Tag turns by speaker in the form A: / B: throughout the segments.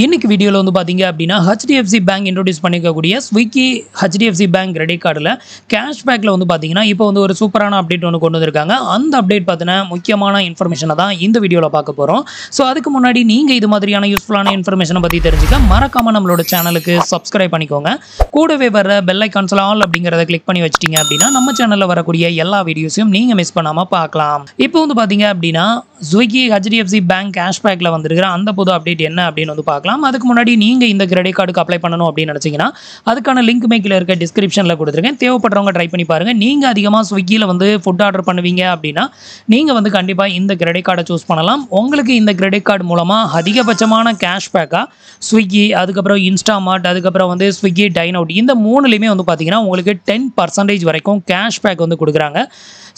A: இன்னைக்கு வீடியோல வந்து பாத்தீங்க அப்படினா HDFC Bank இன்ட்ரோ듀ஸ் பண்ணிருக்கக்கூடிய Swiggy HDFC Bank கிரெடிட் கார்டுல கேஷ்பேக்ல வந்து பாத்தீங்கன்னா இப்போ வந்து ஒரு சூப்பரான அப்டேட் ஒன்னு கொண்டு வந்திருக்காங்க. அந்த அப்டேட் பத்தின முக்கியமான இன்ஃபர்மேஷனை தான் இந்த வீடியோல பார்க்க போறோம். சோ அதுக்கு முன்னாடி நீங்க இது மாதிரியான யூஸ்ஃபுல்லான இன்ஃபர்மேஷனை பத்தி தெரிஞ்சுக்க மறக்காம நம்மளோட சேனலுக்கு சப்ஸ்கிரைப் பண்ணிக்கோங்க. கூடவே வர பெல் ஐகான்ஸ்ல ஆல் அப்படிங்கறத கிளிக் பண்ணி வச்சிட்டீங்க அப்படினா நம்ம சேனல்ல வரக்கூடிய எல்லா வீடியோஸையும் நீங்க மிஸ் பண்ணாம பார்க்கலாம். இப்போ வந்து பாத்தீங்க அப்படினா Swiggy HDFC Bank கேஷ்பேக்ல வந்திருக்கிற அந்த புது அப்டேட் என்ன அப்படின்னு வந்து பார்க்கலாம். அதுக்கு முன்னாடி நீங்க இந்த கிரெடிட் கார்டுக்கு அப்ளை பண்ணணும் அப்படின்னு நினைச்சீங்கன்னா அதுக்கான லிங்க் கீழ இருக்க டிஸ்கிரிப்ஷன்ல கொடுத்திருக்கேன். தேவைப்படுறவங்க ட்ரை பண்ணி பாருங்க. நீங்க அதிகமா ஸ்விக்கில வந்து ஃபுட் ஆர்டர் பண்ணுவீங்க அப்படின்னா நீங்க வந்து கண்டிப்பா இந்த கிரெடிட் கார்டை சூஸ் பண்ணலாம். உங்களுக்கு இந்த கிரெடிட் கார்டு மூலமா அதிகபட்சமான கேஷ்பேக்கா ஸ்விக்கி, அதுக்கப்புறம் இன்ஸ்டாமார்ட், அதுக்கப்புறம் வந்து ஸ்விக்கி டைன் அவுட் இந்த மூணுலையுமே வந்து பார்த்தீங்கன்னா உங்களுக்கு 10% வரைக்கும் கேஷ்பேக் வந்து கொடுக்குறாங்க.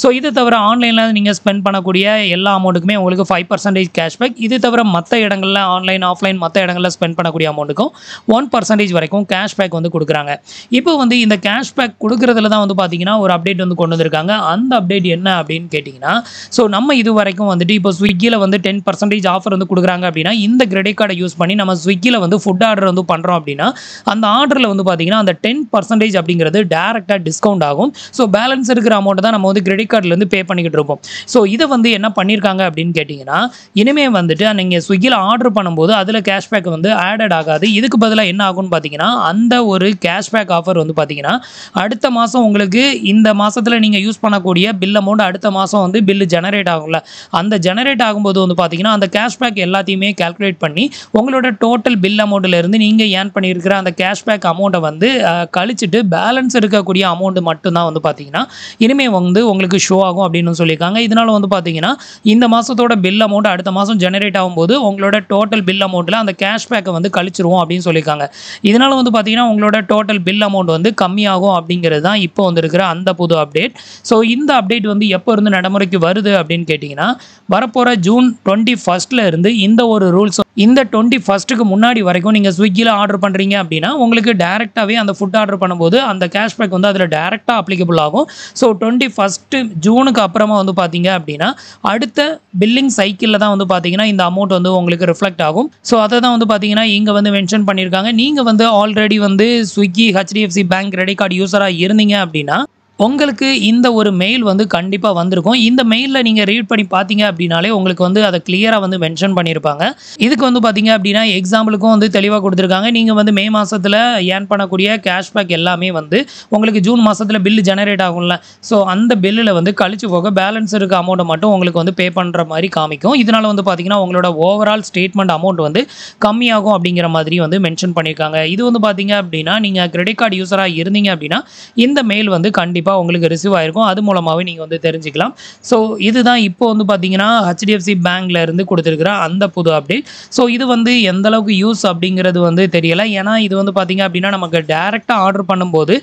A: ஸோ இது தவிர ஆன்லைனில் நீங்கள் ஸ்பெண்ட் பண்ணக்கூடிய எல்லா அமௌண்ட்டுக்குமே உங்களுக்கு 5% கேஷ்பேக். இது தவிர மற்ற இடங்களில் ஆன்லைன் ஆஃப்லைன் மற்ற இடங்களில் ஸ்பெண்ட் பண்ணக்கூடிய அமௌண்ட்டுக்கும் 1% வரைக்கும் கேஷ்பேக் வந்து கொடுக்குறாங்க. இப்போ வந்து இந்த கேஷ்பேக் கொடுக்குறதுல தான் வந்து பார்த்தீங்கன்னா ஒரு அப்டேட் வந்து கொண்டு வந்திருக்காங்க. அந்த அப்டேட் என்ன அப்படின்னு கேட்டிங்கன்னா, ஸோ நம்ம இது வரைக்கும் வந்துட்டு இப்போ ஸ்விக்கியில் வந்து 10% ஆஃபர் வந்து கொடுக்குறாங்க அப்படின்னா இந்த கிரெடிட் கார்டை யூஸ் பண்ணி நம்ம ஸ்விக்கியில் வந்து ஃபுட் ஆர்டர் வந்து பண்ணுறோம் அப்படின்னா அந்த ஆர்டரில் வந்து பார்த்தீங்கன்னா அந்த 10% அப்படிங்கிறது டேரெக்டாக டிஸ்கவுண்ட் ஆகும். ஸோ பேலன்ஸ் இருக்கிற அமௌண்ட் தான் நம்ம வந்து கிரெடிட் கார்டுலேருந்து பே பண்ணிக்கிட்டு இருப்போம். ஸோ இதை வந்து என்ன பண்ணியிருக்காங்க அப்படின்னு கேட்டிங்கன்னா, இனிமே வந்துட்டு நீங்கள் ஸ்விக்கியில் ஆர்டர் பண்ணும்போது அதில் கேஷ்பேக் வந்து ஆடட் ஆகாது. இதுக்கு பதிலாக என்ன ஆகும்னு பார்த்தீங்கன்னா அந்த ஒரு கேஷ்பேக் ஆஃபர் வந்து பார்த்தீங்கன்னா அடுத்த மாதம் உங்களுக்கு இந்த மாதத்தில் நீங்கள் யூஸ் பண்ணக்கூடிய பில் அமௌண்ட் அடுத்த மாதம் வந்து பில்லு ஜெனரேட் ஆகும்ல, அந்த ஜெனரேட் ஆகும்போது வந்து பார்த்தீங்கன்னா அந்த கேஷ்பேக் எல்லாத்தையுமே கால்குலேட் பண்ணி உங்களோட டோட்டல் பில் அமௌண்ட்டிலேருந்து நீங்கள் ஏர்ன் பண்ணியிருக்கிற அந்த கேஷ்பேக் அமௌண்ட்டை வந்து கழிச்சிட்டு பேலன்ஸ் இருக்கக்கூடிய அமௌண்ட் மட்டும்தான் வந்து பார்த்தீங்கன்னா இனிமேல் வந்து உங்களுக்கு ஷோ ஆகும் அப்படின்னு சொல்லியிருக்காங்க. இதனால வந்து பார்த்தீங்கன்னா இந்த மாதத்தோட பில் அமௌண்ட் அடுத்த மாதம் ஜெனரேட் ஆகும்போது உங்களோட டோட்டல் பில் அமௌண்ட்டில் அந்த கேஷ்பேக்கை வந்து கழிச்சிருவோம் அப்படின்னு சொல்லியிருக்காங்க. இதனால வந்து பார்த்தீங்கன்னா உங்களோட டோட்டல் பில் அமௌண்ட் வந்து கம்மியாகும் அப்படிங்கிறது தான் இப்போ வந்துருக்கிற அந்த புது அப்டேட். ஸோ இந்த அப்டேட் வந்து எப்போ இருந்து நடைமுறைக்கு வருது அப்படின்னு கேட்டிங்கன்னா வரப்போகிற ஜூன் 21 இருந்து இந்த ஒரு ரூல்ஸ் இந்த 21க்கு முன்னாடி வரைக்கும் நீங்கள் ஸ்விக்கியில் ஆர்டர் பண்ணுறீங்க அப்படின்னா உங்களுக்கு டேரெக்டாகவே அந்த ஃபுட் ஆர்டர் பண்ணும்போது அந்த கேஷ்பேக் வந்து அதில் டேரெக்டாக அப்ளிகபிள் ஆகும். ஸோ 21 ஜூனுக்கு அப்புறமா வந்து பார்த்தீங்க அப்படின்னா அடுத்த பில்லிங் சைக்கிளில் தான் வந்து பார்த்தீங்கன்னா இந்த அமௌண்ட் வந்து உங்களுக்கு ரிஃப்ளெக்ட் ஆகும். ஸோ அதை தான் வந்து பார்த்தீங்கன்னா இங்கே வந்து மென்ஷன் பண்ணியிருக்காங்க. நீங்கள் வந்து ஆல்ரெடி வந்து Swiggy HDFC Bank credit card யூஸராக இருந்தீங்க அப்படின்னா உங்களுக்கு இந்த ஒரு மெயில் வந்து கண்டிப்பாக வந்திருக்கும். இந்த மெயிலில் நீங்கள் ரீட் பண்ணி பார்த்தீங்க அப்படின்னாலே உங்களுக்கு வந்து அதை கிளியராக வந்து மென்ஷன் பண்ணியிருப்பாங்க. இதுக்கு வந்து பார்த்தீங்க அப்படின்னா எக்ஸாம்பிளுக்கும் வந்து தெளிவாக கொடுத்துருக்காங்க. நீங்கள் வந்து மே மாதத்தில் ஏர்ன் பண்ணக்கூடிய கேஷ்பேக் எல்லாமே வந்து உங்களுக்கு ஜூன் மாதத்தில் பில்லு ஜெனரேட் ஆகும்ல, ஸோ அந்த பில்லில் வந்து கழிச்சு போக பேலன்ஸ் இருக்க அமௌண்ட்டை மட்டும் உங்களுக்கு வந்து பே பண்ணுற மாதிரி காமிக்கும். இதனால் வந்து பார்த்தீங்கன்னா உங்களோட ஓவரால் ஸ்டேட்மெண்ட் அமௌண்ட் வந்து கம்மியாகும் அப்படிங்கிற மாதிரி வந்து மென்ஷன் பண்ணியிருக்காங்க. இது வந்து பார்த்தீங்க அப்படின்னா நீங்கள் கிரெடிட் கார்டு யூஸராக இருந்தீங்க அப்படின்னா இந்த மெயில் வந்து கண்டிப்பாக உங்களுக்கு ரிசீவ் ஆயிருக்கும். அது மூலமாகவே நீங்கள் வந்து தெரிஞ்சுக்கலாம். ஸோ இதுதான் இப்போ வந்து பார்த்தீங்கன்னா HDFC Bankல இருந்து கொடுத்துருக்கிற அந்த புது அப்டேட். ஸோ இது வந்து எந்த அளவுக்கு யூஸ் அப்படிங்கிறது வந்து தெரியலை. ஏன்னா இது வந்து பார்த்தீங்க அப்படின்னா நமக்கு டேரெக்டாக ஆர்டர் பண்ணும்போது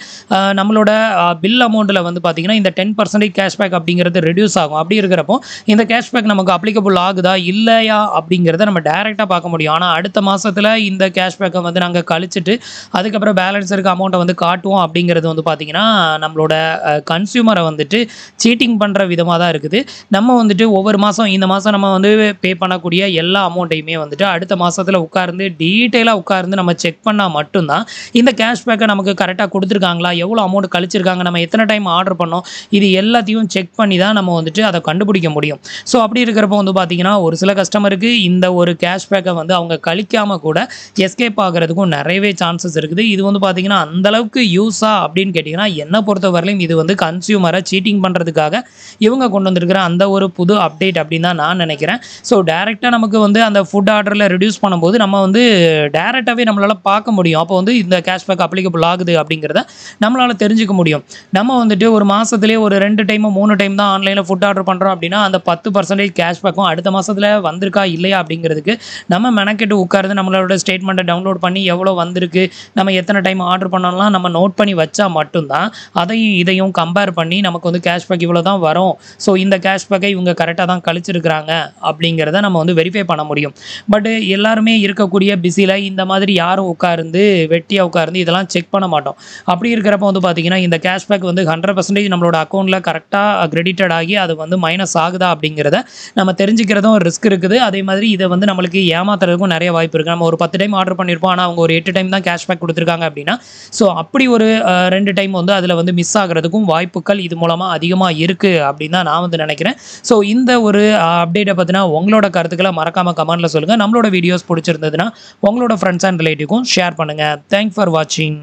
A: நம்மளோட பில் அமௌண்ட்டில் வந்து பார்த்தீங்கன்னா இந்த 10% கேஷ்பேக் அப்படிங்கிறது ரெடியூஸ் ஆகும். அப்படி இருக்கிறப்போ இந்த கேஷ்பேக் நமக்கு அப்ளிகபிள் ஆகுதா இல்லையா அப்படிங்கிறத நம்ம டேரெக்டாக பார்க்க முடியும். ஆனால் அடுத்த மாதத்தில் இந்த கேஷ்பேக்கை வந்து நாங்கள் கழிச்சிட்டு அதுக்கப்புறம் பேலன்ஸ் இருக்க அமௌண்ட்டை வந்து காட்டுவோம் அப்படிங்கிறது வந்து பார்த்தீங்கன்னா நம்மளோட கன்சியூமரை வந்துட்டு சீட்டிங் பண்ணுற விதமாக தான் இருக்குது. நம்ம வந்துட்டு ஒவ்வொரு மாதம் இந்த மாதம் நம்ம வந்து பே பண்ணக்கூடிய எல்லா அமௌண்ட்டையுமே வந்துட்டு அடுத்த மாதத்தில் உட்கார்ந்து டீட்டெயிலாக உட்கார்ந்து நம்ம செக் பண்ணால் மட்டும்தான் இந்த கேஷ்பேக்கை நமக்கு கரெக்டாக கொடுத்துருக்காங்களா, எவ்வளோ அமௌண்ட் கழிச்சிருக்காங்க, நம்ம எத்தனை டைம் ஆர்டர் பண்ணோம், இது எல்லாத்தையும் செக் பண்ணி தான் நம்ம வந்துட்டு அதை கண்டுபிடிக்க முடியும். ஸோ அப்படி இருக்கிறப்போ வந்து பார்த்தீங்கன்னா ஒரு சில கஸ்டமருக்கு இந்த ஒரு கேஷ்பேக்கை வந்து அவங்க கழிக்காமல் கூட எஸ்கேப் ஆகிறதுக்கும் நிறையவே சான்சஸ் இருக்குது. இது வந்து பார்த்தீங்கன்னா அந்தளவுக்கு யூஸா அப்படின்னு கேட்டிங்கன்னா என்னை பொறுத்தவரையிலும் இது வந்து கன்சியூமரை சீட்டிங் பண்ணுறதுக்காக இவங்க கொண்டு வந்திருக்கிற அந்த ஒரு புது அப்டேட் அப்படின்னு தான் நான் நினைக்கிறேன். ஸோ டேரெக்டாக நமக்கு வந்து அந்த ஃபுட் ஆர்டரில் ரெடியூஸ் பண்ணும்போது நம்ம வந்து டேரெக்டாகவே நம்மளால் பார்க்க முடியும். அப்போ வந்து இந்த கேஷ்பேக் அப்ளிகபிள் ஆகுது அப்படிங்கிறத நம்மளால் தெரிஞ்சுக்க முடியும். நம்ம வந்துட்டு ஒரு மாதத்துலேயே ஒரு 2 டைம் 3 டைம் தான் ஆன்லைனில் ஃபுட் ஆர்டர் பண்ணுறோம் அப்படின்னா அந்த 10% கேஷ்பேக்கும் அடுத்த மாதத்தில் வந்திருக்கா இல்லையா அப்படிங்கிறதுக்கு நம்ம மெனக்கெட்டு உட்கார்ந்து நம்மளோட ஸ்டேட்மெண்ட்டை டவுன்லோட் பண்ணி எவ்வளோ வந்திருக்கு, நம்ம எத்தனை டைம் ஆர்டர் பண்ணலாம் நம்ம நோட் பண்ணி வச்சா மட்டும்தான் அதையும் இதையும் கம்பேர் பண்ணி நமக்கு வந்து கேஷ்பேக் இவ்வளோ தான் வரும், ஸோ இந்த கேஷ்பேக்கை இவங்க கரெக்டாக தான் கழிச்சிருக்கிறாங்க அப்படிங்கிறத நம்ம வந்து வெரிஃபை பண்ண முடியும். பட் எல்லாருமே இருக்கக்கூடிய பிஸியில் இந்த மாதிரி யாரும் உட்கார்ந்து வெட்டியாக உட்கார்ந்து இதெல்லாம் செக் பண்ண மாட்டோம். அப்படி இருக்கிறப்ப வந்து பார்த்தீங்கன்னா இந்த கேஷ்பேக் வந்து 100% நம்மளோட அக்கௌண்ட்டில் கரெக்டாக கிரெடிட்டட் ஆகி அது வந்து மைனஸ் ஆகுதா அப்படிங்கிறத நம்ம தெரிஞ்சுக்கிறதும் ரிஸ்க் இருக்குது. அதே மாதிரி இதை வந்து நம்மளுக்கு ஏமாத்துறதுக்கும் நிறைய வாய்ப்பு இருக்குது. நம்ம ஒரு 10 டைம் ஆர்டர் பண்ணியிருப்போம், ஆனால் அவங்க ஒரு 8 டைம் தான் கேஷ்பேக் கொடுத்துருக்காங்க அப்படின்னா, ஸோ அப்படி ஒரு 2 டைம் வந்து அதில் வந்து மிஸ் ஆகிறதுக்கும் வாய்ப்புகள் இது மூலமாக அதிகமாக இருக்குது அப்படின்னு தான் நான் வந்து நினைக்கிறேன். ஸோ இந்த ஒரு அப்டேட்டை பற்றினா உங்களோட கருத்துக்களை மறக்காமல் கமெண்ட்டில் சொல்லுங்கள். நம்மளோட வீடியோஸ் பிடிச்சிருந்ததுன்னா உங்களோட ஃப்ரெண்ட்ஸ் அண்ட் ரிலேட்டிவ்க்கும் ஷேர் பண்ணுங்கள். தேங்க்ஸ் ஃபார் வாட்சிங்.